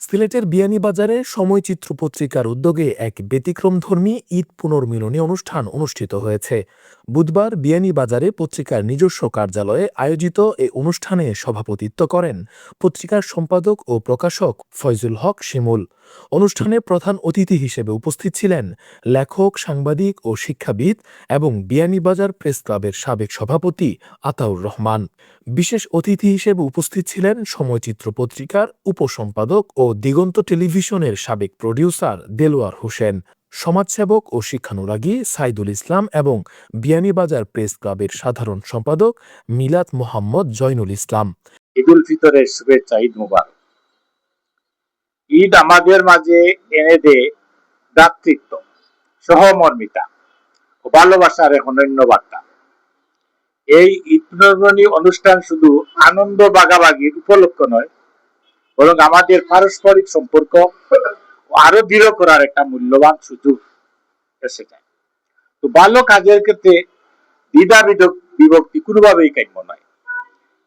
সিলেটের বিয়ানীবাজারে সময়চিত্র পত্রিকার উদ্যোগে এক ব্যতিক্রমধর্মী ঈদ পুনর্মিলনী অনুষ্ঠান অনুষ্ঠিত হয়েছে। বুধবার বিয়ানীবাজারে পত্রিকার নিজস্ব কার্যালয়ে আয়োজিত এ অনুষ্ঠানে সভাপতিত্ব করেন পত্রিকার সম্পাদক ও প্রকাশক ফয়জুল হক শিমুল। অনুষ্ঠানে প্রধান অতিথি হিসেবে উপস্থিত ছিলেন লেখক, সাংবাদিক ও শিক্ষাবিদ এবং বিয়ানীবাজার প্রেস ক্লাবের সাবেক সভাপতি আতাউর রহমান। বিশেষ অতিথি হিসেবে উপস্থিত ছিলেন সময়চিত্র পত্রিকার উপসম্পাদক ও দিগন্ত টেলিভিশনের সাবেক প্রডিউসার দেলোয়ার হোসেন, সমাজসেবক ও শিক্ষানুরাগী সাইদুল ইসলাম এবং বিয়ানীবাজার প্রেস ক্লাবের সাধারণ সম্পাদক মিলাদ মোহাম্মদ জয়নুল ইসলাম। ঈদ উল ফিতরের শুভেচ্ছা, ঈদ মুবারক। ঈদ আমাদের মাঝে এনে দেয় ভ্রাতৃত্ব, সহমর্মিতা ও ভালোবাসার এক অনন্য বার্তা। এই ঈদ পুনর্মিলনী অনুষ্ঠান শুধু আনন্দ ভাগাভাগির উপলক্ষ নয়, বরং আমাদের পারস্পরিক সম্পর্ক আরো দৃঢ় করার একটা মূল্যবান সুযোগ এসে যায়। তো ভালো কাজের ক্ষেত্রে দ্বিধা বিভক্তি কোনোভাবেই কাম্য নয়।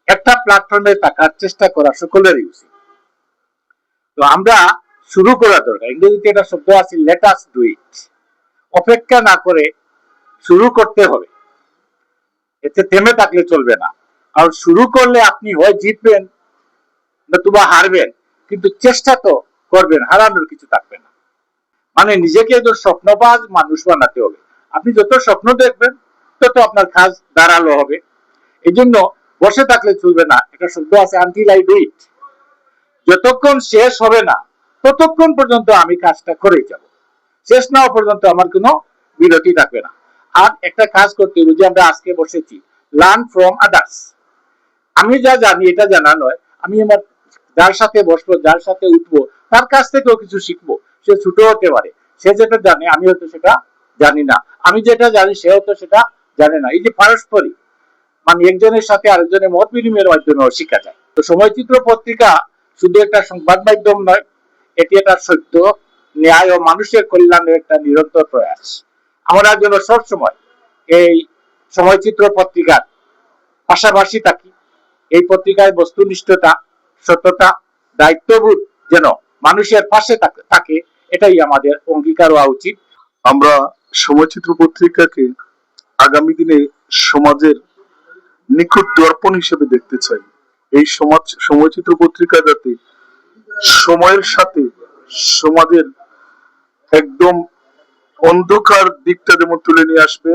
একটা প্ল্যাটফর্মে থাকার চেষ্টা করা সকলেরই উচিত। তো আমরা শুরু করা দরকার। ইংরেজিতে একটা শব্দ আছে, লেট আস ডু ইট। অপেক্ষা না করে শুরু করতে হবে, এতে থেমে থাকলে চলবে না। কারণ শুরু করলে আপনি হয় জিতবেন নতুবা হারবেন, কিন্তু চেষ্টা তো করবেন, হারানোর কিছু থাকবে না। মানে নিজেকে একজন স্বপ্নবাজ মানুষ বানাতে হবে। আপনি যত স্বপ্ন দেখবেন তত আপনার কাজ দাঁড়ালো হবে। এই জন্য বসে থাকলে চলবে না। একটা শব্দ আছে, আনটিল আই ডু ইট। যতক্ষণ শেষ হবে না ততক্ষণ পর্যন্ত আমি কাজটা করেই যাব। শেষ না হওয়া পর্যন্ত আমার কোনো বিরতি থাকবে না। আর একটা কাজ করতে হবে, যে আমরা আজকে বসেছি, লার্ন ফ্রম আদার্স। আমি যা জানি এটা জানা নয়, আমি আমার যার সাথে বসবো, যার সাথে উঠবো, তার কাছ থেকেও কিছু শিখবো। সে ছোট হতে পারে, সে যেটা জানে আমি হয়তো সেটা জানি না, আমি যেটা জানি সে হয়তো সেটা জানে না। এই যে পারস্পরিক, মানে একজনের সাথে আরেকজনের মত বিনিময়ের মাধ্যমেও শিখা যায়। তো সময়চিত্র পত্রিকা শুধু একটা সংবাদ মাধ্যম নয়, এটি একটা সত্য, ন্যায় ও মানুষের কল্যাণের একটা নিরন্তর প্রয়াস। আমরা যেন সবসময় এই সময়চিত্র পত্রিকার পাশাপাশি থাকি। এই পত্রিকায় বস্তুনিষ্ঠতা, সত্যতা, দায়িত্ববোধ যেন মানুষের পাশে থাকে, এটাই আমাদের অঙ্গীকার হওয়া উচিত। আমরা সময়চিত্র পত্রিকাকে আগামী দিনে সমাজের নিখুঁত দর্পণ হিসেবে দেখতে চাই। এই সময়চিত্র পত্রিকা যাতে সময়ের সাথে সমাজের একদম অন্ধকার দিকটা যেমন তুলে নিয়ে আসবে,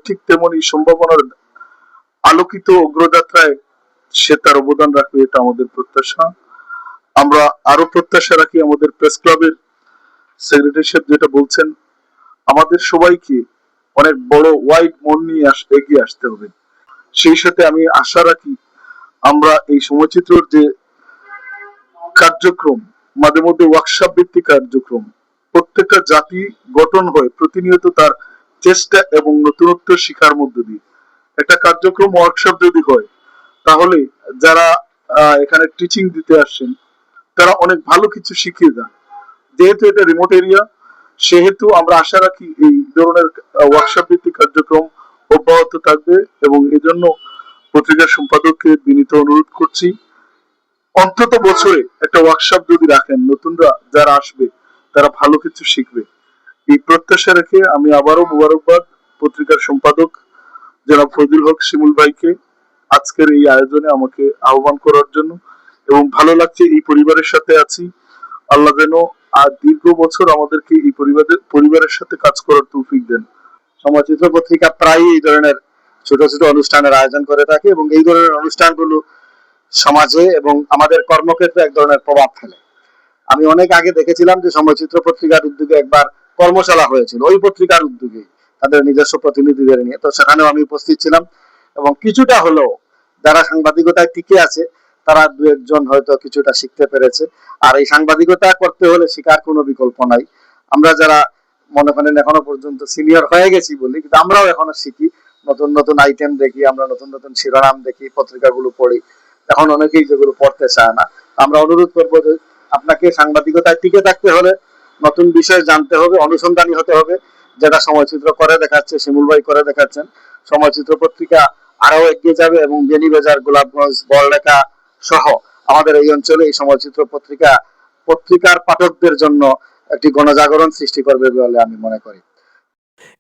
ঠিক তেমনই সম্ভাবনার আলোকিত অগ্রযাত্রায় সে তার অবদান রাখবে, এটা আমাদের প্রত্যাশা। আমরা আরো প্রত্যাশা রাখি আমাদের প্রেস ক্লাবের সেক্রেটারি সাহেব যেটা বলছেন, আমাদের সবাইকে অনেক বড় ওয়াইড মন নিয়ে এগিয়ে আসতে হবে। সেই সাথে আমি আশা রাখি আমরা এই সময়চিত্রের যে কার্যক্রম, মাঝে মধ্যে ওয়ার্কশপ ভিত্তিক কার্যক্রম, প্রত্যেকটা জাতি গঠন হয় প্রতিনিয়ত তার চেষ্টা এবং নতুনত্ব শিখার মধ্য দিয়ে। একটা কার্যক্রম ওয়ার্কশপ যদি হয়, তাহলে যারা এখানে টিচিং দিতে আসছেন তারা অনেক ভালো কিছু শিখিয়ে যান। যেহেতু এটা রিমোট এরিয়া, সেহেতু আমরা আশা রাখি এই ধরনের ওয়ার্কশপ ভিত্তিক কার্যক্রম অব্যাহত থাকবে, এবং এজন্য পত্রিকার সম্পাদককে বিনীত অনুরোধ করছি, অন্তত বছরে একটা ওয়ার্কশপ যদি রাখেন, নতুনরা যারা আসবে তারা ভালো কিছু শিখবে। এই প্রত্যাশা রেখে আমি আবারও মোবারকবাদ পত্রিকার সম্পাদক জনাব ফজলুল হক শিমুল ভাইকে আজকের এই আয়োজনে আমাকে আহ্বান করার জন্য। এবং ভালো লাগছে, এই পরিবারের সাথে আছি। আল্লাহ যেন আর দীর্ঘ বছর আমাদেরকে এই পরিবারের সাথে কাজ করার তৌফিক দেন। সময়চিত্র পত্রিকা প্রায় এই ধরনের ছোট ছোট অনুষ্ঠানের আয়োজন করে থাকে, এবং এই ধরনের অনুষ্ঠানগুলো সমাজে এবং আমাদের কর্মক্ষেত্রে এক ধরনের প্রভাব ফেলে। আমি অনেক আগে দেখেছিলাম যে সময়চিত্র পত্রিকার উদ্যোগে একবার কর্মশালা হয়েছিল, ওই পত্রিকার উদ্যোগে তাদের নিজস্ব প্রতিনিধিদের নিয়ে। তো সেখানেও আমি উপস্থিত ছিলাম, এবং কিছুটা হলেও যারা সাংবাদিকতায় টিকে আছে তারা দু একজন হয়তো কিছুটা শিখতে পেরেছে। আর এই সাংবাদিকতা করতে হলে শেখার কোনো বিকল্প নাই। আমরা যারা মনে করেন এখনো পর্যন্ত সিনিয়র হয়ে গেছি বলি, কিন্তু আমরাও এখনো শিখি, নতুন নতুন আইটেম দেখি, আমরা নতুন নতুন শিরোনাম দেখি, পত্রিকাগুলো পড়ি। এখন অনেকেই যেগুলো পড়তে চায় না। আমরা অনুরোধ করবো যে আপনাকে সাংবাদিকতায় টিকে থাকতে হলে নতুন বিষয় জানতে হবে, অনুসন্ধানী হতে হবে, যেটা সময়চিত্র করে দেখাচ্ছে, শিমুল ভাই করে দেখাচ্ছেন। সময়চিত্র পত্রিকা আরো এগিয়ে যাবে, এবং বেনিবাজার, গোলাপগঞ্জ, বড়লেখা সহ আমাদের এই অঞ্চলে এই সময়চিত্র পত্রিকা পত্রিকার পাঠকদের জন্য একটি গণজাগরণ সৃষ্টি করবে বলে আমি মনে করি।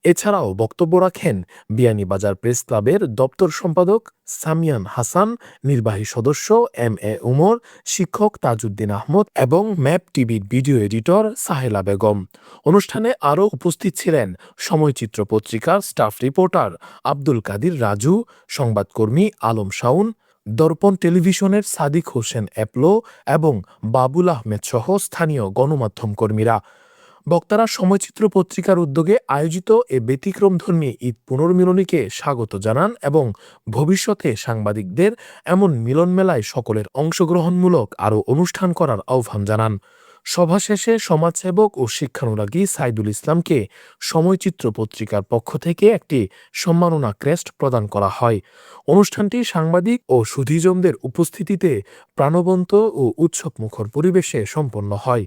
এছাড়াও বক্তব্য রাখেন বিয়ানীবাজার প্রেস ক্লাবের দপ্তর সম্পাদক সামিয়ান হাসান, নির্বাহী সদস্য এম.এ. উমর, শিক্ষক তাজউদ্দিন আহমদ এবং ম্যাপ টিভির ভিডিও এডিটর সাহেলা বেগম। অনুষ্ঠানে আরও উপস্থিত ছিলেন সময়চিত্র পত্রিকার স্টাফ রিপোর্টার আব্দুল কাদির রাজু, সংবাদকর্মী আলম শাউন, দর্পণ টেলিভিশনের সাদিক হোসেন অ্যাপলো এবং বাবুল আহমেদ সহ স্থানীয় গণমাধ্যম কর্মীরা। বক্তারা সময়চিত্র পত্রিকার উদ্যোগে আয়োজিত এ ব্যতিক্রমধর্মী ঈদ পুনর্মিলনীকে স্বাগত জানান এবং ভবিষ্যতে সাংবাদিকদের এমন মিলন মেলায় সকলের অংশগ্রহণমূলক আরও অনুষ্ঠান করার আহ্বান জানান। সভা শেষে সমাজসেবক ও শিক্ষানুরাগী সাইদুল ইসলামকে সময়চিত্র পত্রিকার পক্ষ থেকে একটি সম্মাননা ক্রেস্ট প্রদান করা হয়। অনুষ্ঠানটি সাংবাদিক ও সুধীজনদের উপস্থিতিতে প্রাণবন্ত ও উৎসবমুখর পরিবেশে সম্পন্ন হয়।